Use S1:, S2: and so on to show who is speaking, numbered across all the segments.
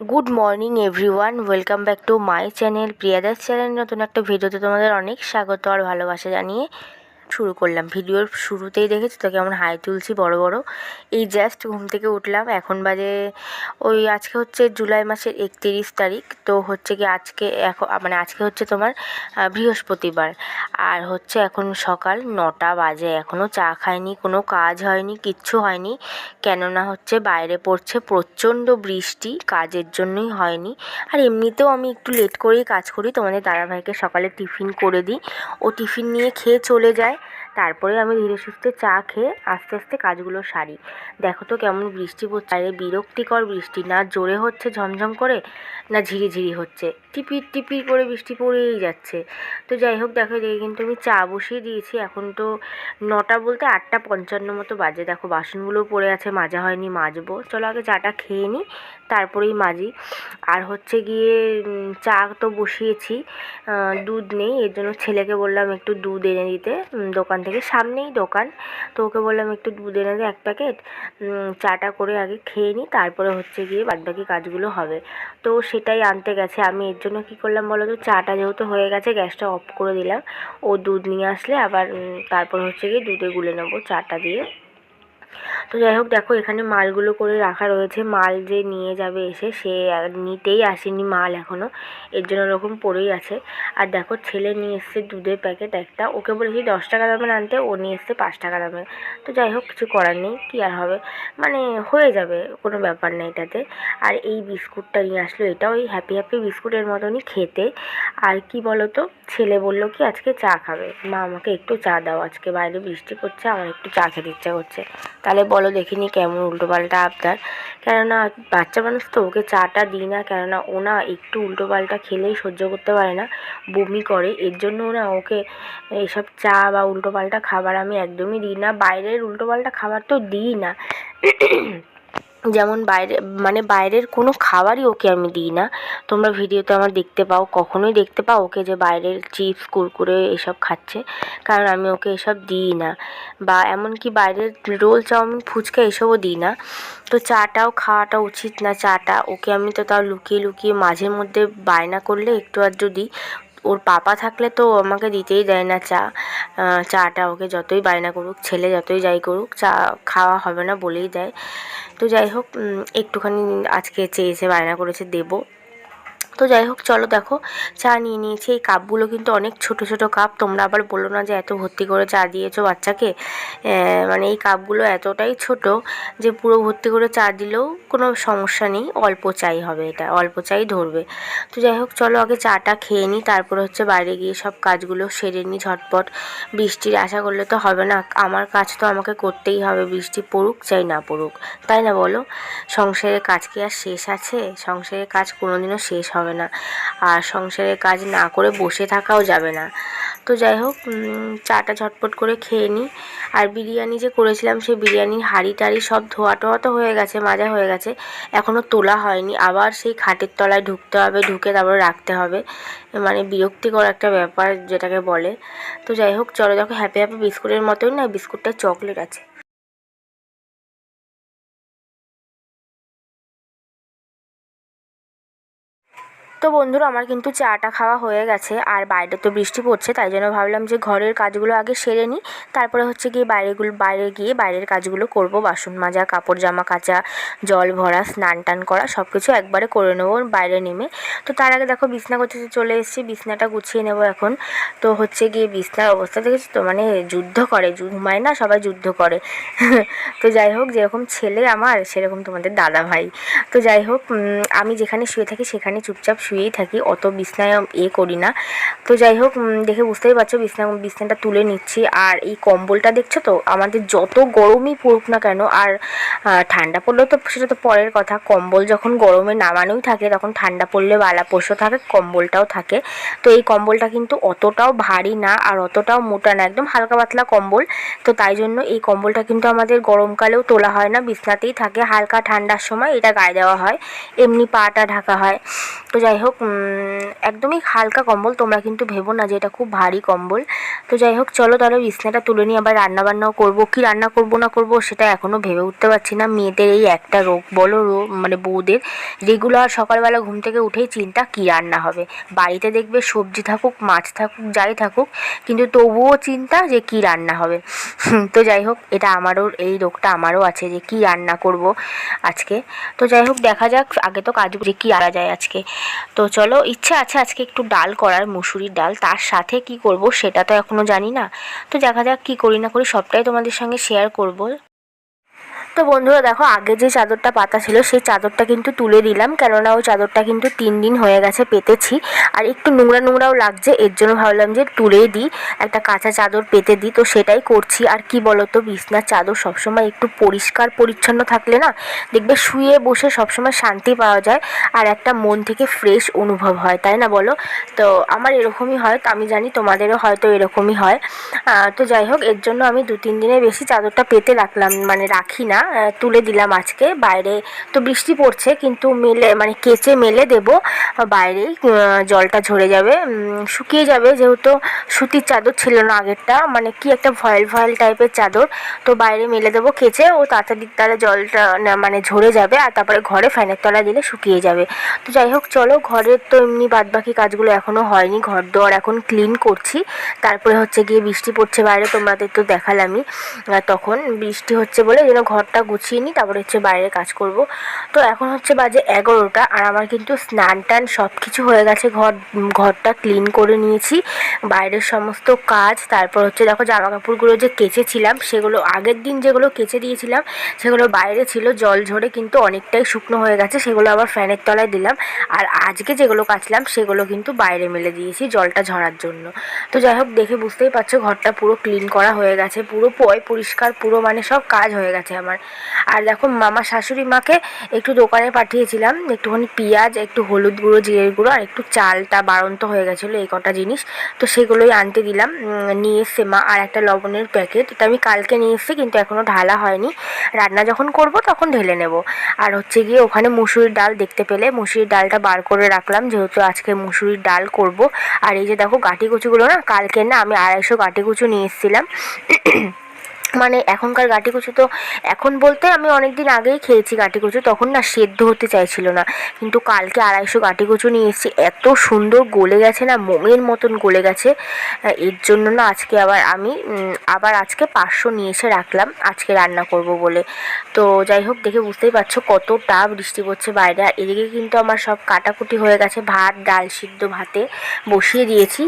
S1: Good morning everyone, welcome back to my channel Priyadas channel. নতুন একটা ভিডিওতে তোমাদের অনেক স্বাগত আর ভালোবাসা জানিয়ে শুরু করলাম। ভিডিওর শুরুতেই দেখেছি তো কেমন হাই তুলছি বড় বড়। এই জাস্ট ঘুম থেকে উঠলাম, এখন বাজে ওই আজকে হচ্ছে জুলাই মাসের 31 তারিখ। তো হচ্ছে কি আজকে আজকে হচ্ছে তোমার বৃহস্পতিবার, আর হচ্ছে এখন সকাল 9টা বাজে। এখনও চা খাইনি, কোনো কাজ হয়নি, কিচ্ছু হয়নি। কেননা হচ্ছে বাইরে পড়ছে প্রচণ্ড বৃষ্টি, কাজের জন্যই হয়নি। আর এমনিতেও আমি একটু লেট করেই কাজ করি। তোমাদের দাদাভাইকে সকালে টিফিন করে দিই, ও টিফিন নিয়ে খেয়ে চলে যায়, তারপরে আমি ধীরে সুস্থে চা খেয়ে আস্তে আস্তে কাজগুলো সারি। দেখো তো কেমন বৃষ্টি পড়ছে, আরে বিরক্তিকর বৃষ্টি, না জোরে হচ্ছে ঝমঝম করে, না ঝিরিঝিরি হচ্ছে, টিপির টিপির করে বৃষ্টি পড়েই যাচ্ছে। তো যাই হোক, দেখো এদিকে কিন্তু আমি চা বসিয়ে দিয়েছি। এখন তো 9টা বলতে 8:55 মতো বাজে। দেখো বাসনগুলো পড়ে আছে, মাজা হয়নি, মাজবো। চলো আগে চাটা খেয়ে নিই, তারপরেই মাজি। আর হচ্ছে গিয়ে চা তো বসিয়েছি, দুধ নেই, এর জন্য ছেলেকে বললাম একটু দুধ এনে দিতে দোকান থেকে, সামনেই দোকান। তো ওকে বললাম একটু দুধ এনে দে 1 প্যাকেট, চাটা করে আগে খেয়ে নিই, তারপরে হচ্ছে গিয়ে বাদবাকি কাজগুলো হবে। তো সেটাই আনতে গেছে। আমি এর জন্য কী করলাম বলো তো, চাটা যেহেতু হয়ে গেছে গ্যাসটা অফ করে দিলাম। ও দুধ নিয়ে আসলে আবার তারপর হচ্ছে গিয়ে দুধে গুলে নেবো চাটা দিয়ে। তো যাই হোক, দেখো এখানে মালগুলো করে রাখা রয়েছে। মাল যে নিয়ে যাবে এসে, সে নিতেই আসেনি মাল এখনও, এর জন্য ওরকম পড়েই আছে। আর দেখো ছেলে নিয়ে এসছে দুধের প্যাকেট একটা, ওকে বলেছি 10 টাকা দামের আনতে, ও নিয়ে এসছে 5 টাকা দামের। তো যাই হোক, কিছু করার নেই, কী আর হবে, মানে হয়ে যাবে, কোনো ব্যাপার নেই এটাতে। আর এই বিস্কুটটা নিয়ে আসলো, এটা ওই হ্যাপি হ্যাপি বিস্কুটের মতনই খেতে। আর কি বলো তো, ছেলে বললো কি আজকে চা খাবে, মা আমাকে একটু চা দাও, আজকে বাইরে বৃষ্টি পড়ছে, আমার একটু চা খেতে ইচ্ছা করছে। তাহলে বলো দেখিনি কেমন উল্টোপাল্টা আবদার। কেননা বাচ্চা মানুষ তো, ওকে চাটা দিই না, কেননা ও না একটু উল্টোপাল্টা খেলেই সহ্য করতে পারে না, বমি করে। এর জন্য না ওকে এইসব চা বা উল্টোপাল্টা খাবার আমি একদমই দিই না। বাইরের উল্টোপাল্টা খাবার তো দিই না, যেমন বাইরের কোনো খাবারই ওকে আমি দিই না। তোমরা ভিডিওতে আমার দেখতে পাও, কখনোই দেখতে পাও ওকে যে বাইরের চিপস কুরকুরে এসব খাচ্ছে, কারণ আমি ওকে এসব দিই না। বা এমনকি বাইরের রোল চাউমিন ফুচকা এসবও দিই না। তো চাটাও খাওয়াটা উচিত না, চাটা ওকে আমি তো তাও লুকিয়ে লুকিয়ে মাঝে মধ্যে বায়না করলে একটু আধটু দিই। ওর পাপা থাকলে তো আমাকে দিতেই দেয় না চাটা, ওকে যতই বায়না করুক, ছেলে যতই যাই করুক, চা খাওয়া হবে না বলেই দেয়। তো যাই হোক, একটুখানি আজকে চেয়েছে, বায়না করেছে, দেবো। তো যাই হোক, চলো দেখো চা নিয়ে নিয়েছি। এই কাপগুলো কিন্তু অনেক ছোট ছোট কাপ, তোমরা আবার বলো না যে এত ভর্তি করে চা দিয়েছো বাচ্চাকে। মানে এই কাপগুলো এতটাই ছোট যে পুরো ভর্তি করে চা দিলেও কোনো সমস্যা নেই, অল্প চাই হবে, এটা অল্প চাই ধরবে। তো যাই হোক, চলো আগে চাটা খেয়ে নিই, তারপরে হচ্ছে বাইরে গিয়ে সব কাজগুলো সেরে নিই ঝটপট। বৃষ্টির আশা করলে তো হবে না, আমার কাজ তো আমাকে করতেই হবে, বৃষ্টি পড়ুক চাই না পড়ুক, তাই না বলো? সংসারের কাজ কি আর শেষ আছে? সংসারের কাজ কোনোদিনও শেষ হবে না, আর সংসারের কাজ না করে বসে থাকাও যাবে না। তো যাই হোক, চাটা ঝটপট করে খেয়ে নিই। আর বিরিয়ানি যে করেছিলাম, সেই বিরিয়ানির হাঁড়ি টাড়ি সব ধোয়া টোয়া তো হয়ে গেছে, মাজা হয়ে গেছে, এখনও তোলা হয়নি। আবার সেই খাটের তলায় ঢুকতে হবে, ঢুকে তারপরে রাখতে হবে, মানে বিরক্তিকর একটা ব্যাপার যেটাকে বলে। তো যাই হোক, চলো দেখো হ্যাপি হ্যাপি বিস্কুটের মতোই না, বিস্কুটটা চকলেট আছে। তো বন্ধুরা, আমার কিন্তু চাটা খাওয়া হয়ে গেছে, আর বাইরে তো বৃষ্টি পড়ছে, তাই জন্য ভাবলাম যে ঘরের কাজগুলো আগে সেরে নিই, তারপরে হচ্ছে গিয়ে বাইরে গিয়ে বাইরের কাজগুলো করব। বাসন মাজা, কাপড় জামা কাচা, জল ভরা, স্নান টান করা, সব কিছু একবারে করে নেবো বাইরে নেমে। তো তার আগে দেখো বিছনা গোছাতে চলে এসেছি, বিছনাটা গুছিয়ে নেবো এখন। তো হচ্ছে গিয়ে বিছনার অবস্থা দেখেছি তো, মানে যুদ্ধ করে, ঘুমায় না, সবাই যুদ্ধ করে। তো যাই হোক, যেরকম ছেলে আমার সেরকম তোমাদের দাদা ভাই। তো যাই হোক, আমি যেখানে শুয়ে থাকি সেখানে চুপচাপ শুয়েই থাকি, অত বিছনায় করি না। তো যাই হোক, দেখে বুঝতেই পারছো বিছনাটা তুলে নিচ্ছি। আর এই কম্বলটা দেখছো তো, আমাদের যত গরমই পড়ুক না কেন, আর ঠান্ডা পড়লেও তো সেটা তো পরের কথা, কম্বল যখন গরমে নামানোই থাকে, তখন ঠান্ডা পড়লে বালাপোষও থাকে, কম্বলটাও থাকে। তো এই কম্বলটা কিন্তু অতটাও ভারী না, আর অতটাও মোটা না, একদম হালকা পাতলা কম্বল। তো তাই জন্য এই কম্বলটা কিন্তু আমাদের গরমকালেও তোলা হয় না, বিছনাতেই থাকে, হালকা ঠান্ডার সময় এটা গায়ে দেওয়া হয়, এমনি পাটা ঢাকা হয়। তো যাই হোক, হোক একদমই হালকা কম্বল, তোমরা কিন্তু ভেবো না যে এটা খুব ভারী কম্বল। তো যাই হোক চলো তাহলে বিছনাটা তুলে নিয়ে আবার রান্নাবান্নাও করবো। কি রান্না করবো না করবো সেটা এখনও ভেবে উঠতে পারছি না। মেয়েদের এই একটা রোগ বলো মানে বউদের রেগুলার সকালবেলা ঘুম থেকে উঠেই চিন্তা কী রান্না হবে। বাড়িতে দেখবে সবজি থাকুক মাছ থাকুক যাই থাকুক, কিন্তু তবুও চিন্তা যে কী রান্না হবে। তো যাই হোক এটা আমারও এই রোগটা আমারও আছে যে কী রান্না করব আজকে। তো যাই হোক দেখা যাক, আগে তো কাজগুলো কী আনা যায় আজকে। তো চলো, ইচ্ছে আছে আজকে একটু ডাল করার, মুসুরির ডাল, তার সাথে কি করব সেটা তো এখনও জানি না। তো দেখা যাক কী করি না করি, সবটাই তোমাদের সঙ্গে শেয়ার করব। তো বন্ধুরা দেখো, আগে যে চাদরটা পাতা ছিল সেই চাদরটা কিন্তু তুলে দিলাম, কেননা ওই চাদরটা কিন্তু 3 দিন হয়ে গেছে পেতেছি, আর একটু নোংরা নোংরাও লাগছে। এর জন্য ভাবলাম যে তুলেই দিই, একটা কাঁচা চাদর পেতে দিই। তো সেটাই করছি। আর কি বলতো, বিছনার চাদর সবসময় একটু পরিষ্কার পরিচ্ছন্ন থাকলে না দেখবে শুয়ে বসে সবসময় শান্তি পাওয়া যায়, আর একটা মন থেকে ফ্রেশ অনুভব হয়, তাই না বলো? তো আমার এরকমই হয়, তো আমি জানি তোমাদেরও হয়তো এরকমই হয়। তো যাই হোক এর জন্য আমি 2-3 দিনের বেশি চাদরটা পেতে রাখলাম, মানে রাখি না, তুলে দিলাম আজকে। বাইরে তো বৃষ্টি পড়ছে, কিন্তু মেলে মানে কেচে মেলে দেবো বাইরেই, জলটা ঝরে যাবে, শুকিয়ে যাবে, যেহেতু সুতির চাদর ছিল না আগেরটা, মানে কি একটা ভয়েল ভয়েল টাইপের চাদর। তো বাইরে মেলে দেবো কেচে, ও তাড়াতাড়ি তারা জলটা মানে ঝরে যাবে, আর তারপরে ঘরে ফ্যানের তলায় দিলে শুকিয়ে যাবে। তো যাই হোক চলো, ঘরের তো এমনি বাদবাকি কাজগুলো এখনও হয়নি, ঘর দোয়ার এখন ক্লিন করছি। তারপরে হচ্ছে গিয়ে বৃষ্টি পড়ছে বাইরে, তোমাদের তো দেখালামই, তখন বৃষ্টি হচ্ছে বলে যেন ঘরটা গুছিয়ে নিই, তারপরে হচ্ছে বাইরে কাজ করব। তো এখন হচ্ছে বাজে 11টা, আর আমার কিন্তু স্নান টান সব কিছু হয়ে গেছে, ঘরটা ক্লিন করে নিয়েছি, বাইরের সমস্ত কাজ। তারপর হচ্ছে দেখো জামা কাপড়গুলো যে কেচেছিলাম সেগুলো আগের দিন যেগুলো কেচে দিয়েছিলাম সেগুলো বাইরে ছিল, জল ঝরে কিন্তু অনেকটাই শুকনো হয়ে গেছে, সেগুলো আবার ফ্যানের তলায় দিলাম। আর আজকে যেগুলো কাচলাম সেগুলো কিন্তু বাইরে মেলে দিয়েছি জলটা ঝরার জন্য। তো যাই হোক দেখে বুঝতেই পারছো ঘরটা পুরো ক্লিন করা হয়ে গেছে, পুরো পরিষ্কার, পুরো মানে সব কাজ হয়ে গেছে আমার। আর দেখো মামা শাশুড়ি মাকে একটু দোকানে পাঠিয়েছিলাম, একটুখানি পেঁয়াজ, একটু হলুদ গুঁড়ো, জিরের গুঁড়ো, আর একটু চালটা বাড়ন্ত হয়ে গেছিলো, এই কটা জিনিস। তো সেগুলোই আনতে দিলাম, নিয়ে এসছে মা। আর একটা লবণের প্যাকেট, এটা আমি কালকে নিয়ে এসেছি, কিন্তু এখনও ঢালা হয়নি, রান্না যখন করব তখন ঢেলে নেব। আর হচ্ছে গিয়ে ওখানে মুসুরির ডাল দেখতে পেলে, মুসুরির ডালটা বার করে রাখলাম, যেহেতু আজকে মুসুরির ডাল করব। আর এই যে দেখো গাঁটি কচুগুলো না, কালকে না আমি 250 গাঁটি কচু নিয়ে এসেছিলাম। মানে এখনকার গাঁটি কচু তো, এখন বলতে আমি অনেক দিন আগেই খেয়েছি গাঁটি কচু, তখন না সেদ্ধ হতে চাইছিল না, কিন্তু কালকে 250 গাঁটি কচু নিয়ে এসেছি, এত সুন্দর গলে গেছে না, মোমের মতন গলে গেছে। এর জন্য না আজকে আবার আজকে 500 নিয়ে এসে রাখলাম আজকে রান্না করব বলে। তো যাই হোক দেখে বুঝতেই পারছো কতটা বৃষ্টি পড়ছে বাইরে। আর এদিকে কিন্তু আমার সব কাটাকুটি হয়ে গেছে, ভাত, ডাল সিদ্ধ ভাতে বসিয়ে দিয়েছি,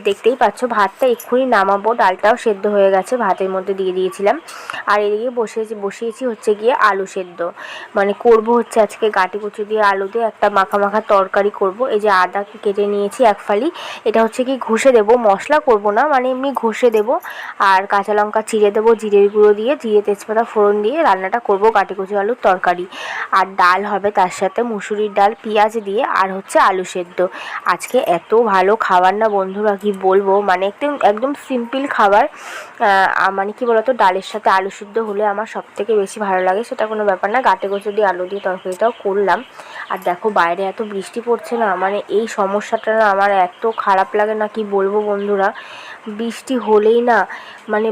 S1: দেখতেই পাচ্ছ, ভাতটা এক্ষুনি নামাবো, ডালটাও সেদ্ধ হয়ে গেছে, ভাতের মধ্যে দিয়ে দিয়েছিলাম। আর এদিকে বসিয়েছি হচ্ছে গিয়ে আলু সেদ্ধ, মানে করব হচ্ছে আজকে গাঁটি কচু দিয়ে আলু দিয়ে একটা মাখা মাখা তরকারি করব। এই যে আদা কেটে নিয়েছি 1 ফালি, এটা হচ্ছে কি ঘষে দেবো, মশলা করব না, মানে এমনি ঘষে দেবো। আর কাঁচা লঙ্কা চিড়ে দেবো, জিরের গুঁড়ো দিয়ে, জিরে তেজপাতা ফোড়ন দিয়ে রান্নাটা করব, গাঁটি কচু আলুর তরকারি। আর ডাল হবে তার সাথে, মুসুরির ডাল পেঁয়াজ দিয়ে, আর হচ্ছে আলু সেদ্ধ। আজকে এত ভালো খাবার না বন্ধুরা, কি বলবো, মানে একদম সিম্পল খাবার। মানে কি বলতো, ডালের সাথে আলু সিদ্ধ হলে আমার সবথেকে বেশি ভালো লাগে, সেটা কোনো ব্যাপার না। গাঁটি কচু দিয়ে আলু দিয়ে তরকারিটাও করলাম। আর দেখো বাইরে এত বৃষ্টি পড়ছে না, মানে এই সমস্যাটা না আমার এত খারাপ লাগে না, কি বলবো বন্ধুরা। বৃষ্টি হলেই না মানে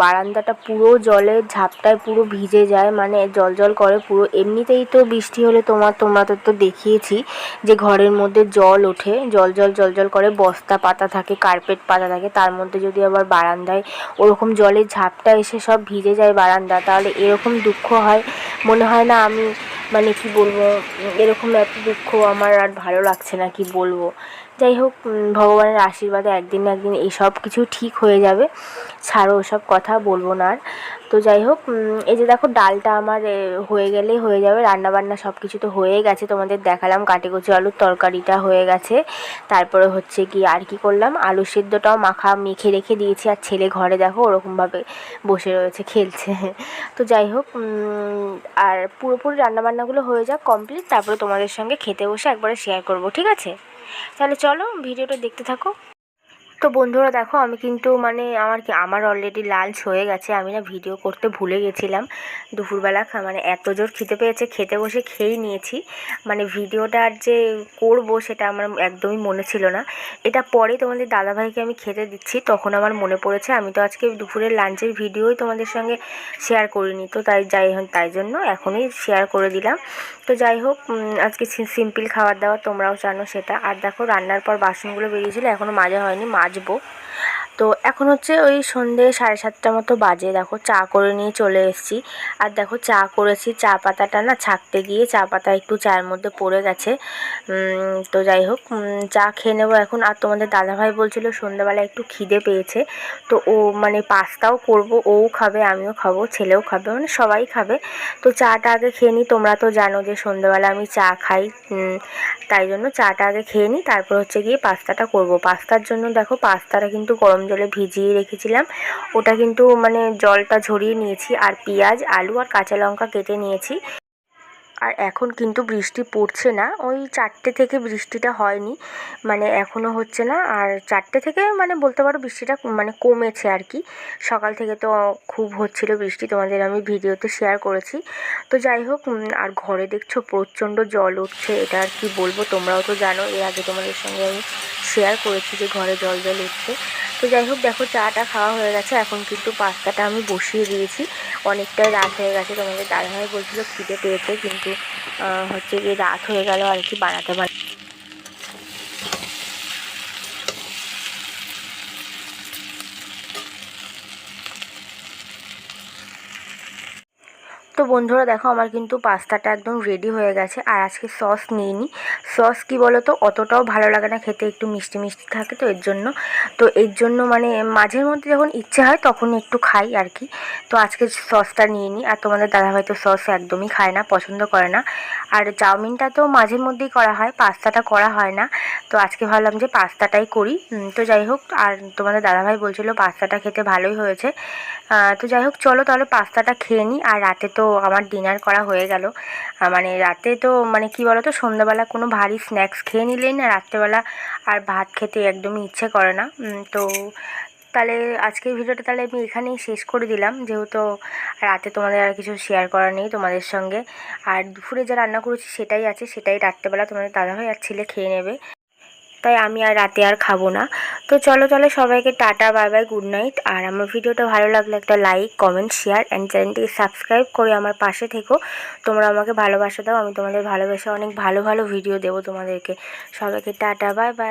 S1: বারান্দাটা পুরো জলের ঝাপটায় পুরো ভিজে যায়, মানে জল করে পুরো। এমনিতেই তো বৃষ্টি হলে তোমাদের তো দেখিয়েছি যে ঘরের মধ্যে জল ওঠে, জল করে, বস্তা পাতা থাকে, কার্পেট পাতা থাকে, তার মধ্যে যদি আবার বারান্দায় ওরকম জলের ঝাপটা এসে সব ভিজে যায় বারান্দা, তাহলে এরকম দুঃখ হয়, মনে হয় না আমি মানে কি বলবো, এরকম এত দুঃখ আমার আর ভালো লাগছে না, কি বলবো। যাই হোক ভগবানের আশীর্বাদে একদিন না একদিন এই সব কিছু ঠিক হয়ে যাবে, ছাড়ো ওসব কথা, বলবো না আর। তো যাই হোক এই যে দেখো ডালটা আমার হয়ে গেলেই হয়ে যাবে, রান্নাবান্না সব কিছু তো হয়ে গেছে, তোমাদের দেখালাম, গাঁটি কচু আলুর তরকারিটা হয়ে গেছে। তারপরে হচ্ছে কি আর কি করলাম, আলু সেদ্ধটাও মেখে রেখে দিয়েছি, আর ছেলে ঘরে দেখো ওরকমভাবে বসে রয়েছে, খেলছে। তো যাই হোক আর পুরোপুরি রান্নাবান্নাগুলো হয়ে যাক কমপ্লিট, তারপরে তোমাদের সঙ্গে খেতে বসে একবারে শেয়ার করব, ঠিক আছে? তাহলে চলো ভিডিওটা দেখতে থাকো। তো বন্ধুরা দেখো, আমি কিন্তু মানে আমার অলরেডি লাঞ্চ হয়ে গেছে। আমি না ভিডিও করতে ভুলে গেছিলাম দুপুরবেলা। মানে এত জোর খিদে পেয়েছে, খেতে বসে খেয়েই নিয়েছি। মানে ভিডিওটা আর যে করবো সেটা আমার একদমই মনে ছিল না। এটা পরে তোমাদের দাদাভাইকে আমি খেতে দিচ্ছি, তখন আমার মনে পড়েছে। আমি তো আজকে দুপুরের লাঞ্চের ভিডিওই তোমাদের সঙ্গে শেয়ার করিনি, তো তাই জন্য এখনই শেয়ার করে দিলাম। তো যাই হোক, আজকে সিম্পল খাবার দাবার, তোমরাও জানো সেটা। আর দেখো, রান্নার পর বাসনগুলো বেরিয়েছিলো, এখনও মাজা হয়নি, মাজবো। তো এখন হচ্ছে ওই সন্ধ্যে 7:30 মতো বাজে। দেখো, চা করে নিয়ে চলে এসেছি। আর দেখো, চা করেছি, চা পাতাটা না ছাঁকতে গিয়ে চা পাতা একটু চায়ের মধ্যে পড়ে গেছে। তো যাই হোক, চা খেয়ে নেবো এখন। আর তোমাদের দাদাভাই বলছিল সন্ধ্যাবেলা একটু খিদে পেয়েছে, তো ও মানে পাস্তাও করব, ওও খাবে, আমিও খাবো, ছেলেও খাবে, মানে সবাই খাবে। তো চাটা আগে খেয়ে নিই। তোমরা তো জানো যে সন্ধ্যাবেলা আমি চা খাই, তাই জন্য চাটা আগে খেয়ে নিই, তারপর হচ্ছে গিয়ে পাস্তাটা করব। পাস্তার জন্য দেখো, পাস্তাটা কিন্তু গরম জলে ভিজিয়ে রেখেছিলাম। ওটা কিন্তু মানে জলটা ঝরিয়ে নিয়েছি, আর পেঁয়াজ, আলু আর কাঁচা লঙ্কা কেটে নিয়েছি। আর এখন কিন্তু বৃষ্টি পড়ছে না, ওই 4টে থেকে বৃষ্টিটা হয়নি, মানে এখনও হচ্ছে না। আর 4টে থেকে মানে বলতে পারো বৃষ্টিটা মানে কমেছে আর কি। সকাল থেকে তো খুব হচ্ছিল বৃষ্টি, তোমাদের আমি ভিডিওতে শেয়ার করেছি। তো যাই হোক, আর ঘরে দেখছো প্রচণ্ড জল উঠছে, এটা আর কি বলবো, তোমরাও তো জানো, এর আগে তোমাদের সঙ্গে আমি শেয়ার করেছি যে ঘরে জল উঠছে। তো যাই হোক, দেখো চাটা খাওয়া হয়ে গেছে, এখন কিন্তু পাস্তাটা আমি বসিয়ে দিয়েছি। অনেকটাই রাত হয়ে গেছে, তোমাদের দাদাভাই বলছিল খিদে পেয়েছে, কিন্তু হচ্ছে গিয়ে রাত হয়ে গেল আর কি, বানাতে। তো বন্ধুরা দেখো, আমার কিন্তু পাস্তাটা একদম রেডি হয়ে গেছে। আর আজকে সস নিইনি। সস কি বলো তো, অতটাও ভালো লাগে না খেতে, একটু মিষ্টি মিষ্টি থাকে, তো এর জন্য মানে মাঝের মধ্যে যখন ইচ্ছে হয় তখন একটু খাই আর কি। তো আজকে সসটা নিইনি। আর তোমাদের দাদাভাই তো সস একদমই খায় না, পছন্দ করে না। আর চাউমিনটা তো মাঝের মধ্যেই করা হয়, পাস্তাটা করা হয় না। তো আজকে ভাবলাম যে পাস্তাটাই করি। তো যাই হোক, আর তোমাদের দাদাভাই বলছিল পাস্তাটা খেতে ভালোই হয়েছে। তো যাই হোক, চলো তাহলে পাস্তাটা খেয়ে নিই। আর রাতে তো আমার ডিনার করা হয়ে গেল। মানে রাতে তো মানে কি বলো তো, সন্ধ্যাবেলা কোনো ভারী স্ন্যাক্স খেয়ে নিলেই না রাত্রেবেলা আর ভাত খেতে একদমই ইচ্ছে করে না। তো তাহলে আজকের ভিডিওটা তাহলে আমি এখানেই শেষ করে দিলাম, যেহেতু রাতে তোমাদের আর কিছু শেয়ার করার নেই তোমাদের সঙ্গে। আর দুপুরে যা রান্না করেছি সেটাই আছে, সেটাই রাত্রেবেলা তোমাদের দাদাভাই আর ছেলে খেয়ে নেবে, তাই আমি আর রাতে আর খাবো না। তো চলো তাহলে সবাইকে টাটা, বাই বাই, গুড নাইট। আর আমার ভিডিওটা ভালো লাগলে একটা লাইক, কমেন্ট, শেয়ার অ্যান্ড চ্যানেলটিকে সাবস্ক্রাইব করে আমার পাশে থেকো। তোমরা আমাকে ভালোবাসা দাও, আমি তোমাদের ভালোবাসা অনেক ভালো ভালো ভিডিও দেবো তোমাদেরকে। সবাইকে টাটা, বাই বাই।